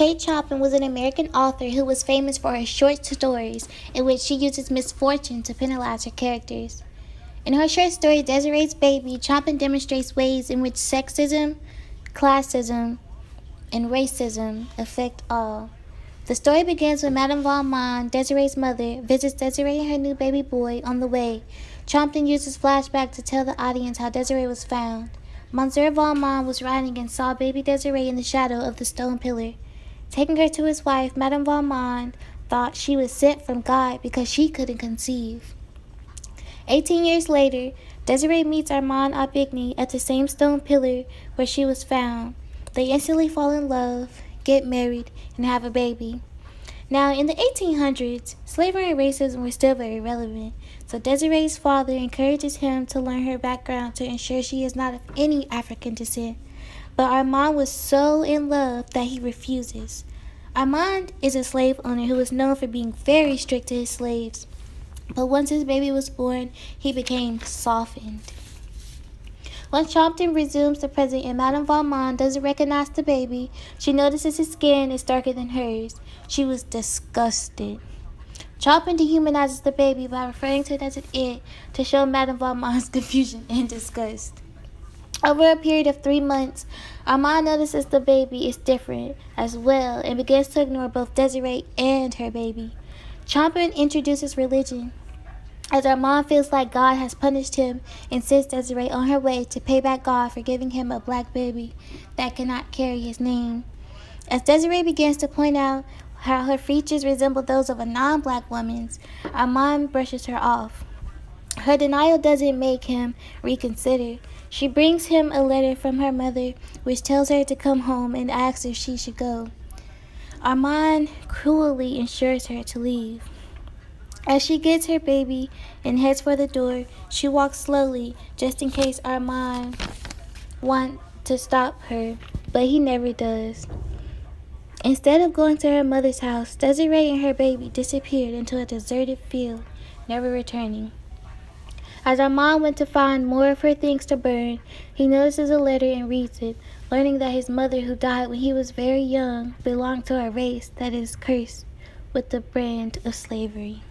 Kate Chopin was an American author who was famous for her short stories in which she uses misfortune to penalize her characters. In her short story Desiree's Baby, Chopin demonstrates ways in which sexism, classism, and racism affect all. The story begins when Madame Valmont, Desiree's mother, visits Desiree and her new baby boy on the way. Chopin uses flashback to tell the audience how Desiree was found. Monsieur Valmont was riding and saw baby Desiree in the shadow of the stone pillar. Taking her to his wife, Madame Valmont thought she was sent from God because she couldn't conceive. 18 years later, Desiree meets Armand Aubigny at the same stone pillar where she was found. They instantly fall in love, get married, and have a baby. Now, in the 1800s, slavery and racism were still very relevant, so Desiree's father encourages him to learn her background to ensure she is not of any African descent. But Armand was so in love that he refuses. Armand is a slave owner who was known for being very strict to his slaves. But once his baby was born, he became softened. Once Chopin resumes the present and Madame Valmont doesn't recognize the baby, she notices his skin is darker than hers. She was disgusted. Chopin dehumanizes the baby by referring to it as an it to show Madame Valmont's confusion and disgust. Over a period of 3 months, Armand notices the baby is different as well and begins to ignore both Desiree and her baby. Chopin introduces religion, as Armand feels like God has punished him and sends Desiree on her way to pay back God for giving him a black baby that cannot carry his name. As Desiree begins to point out how her features resemble those of a non-black woman's, Armand brushes her off. Her denial doesn't make him reconsider. She brings him a letter from her mother, which tells her to come home and asks if she should go. Armand cruelly ensures her to leave. As she gets her baby and heads for the door, she walks slowly, just in case Armand wants to stop her, but he never does. Instead of going to her mother's house, Desiree and her baby disappeared into a deserted field, never returning. As Armand went to find more of her things to burn, he notices a letter and reads it, learning that his mother, who died when he was very young, belonged to a race that is cursed with the brand of slavery.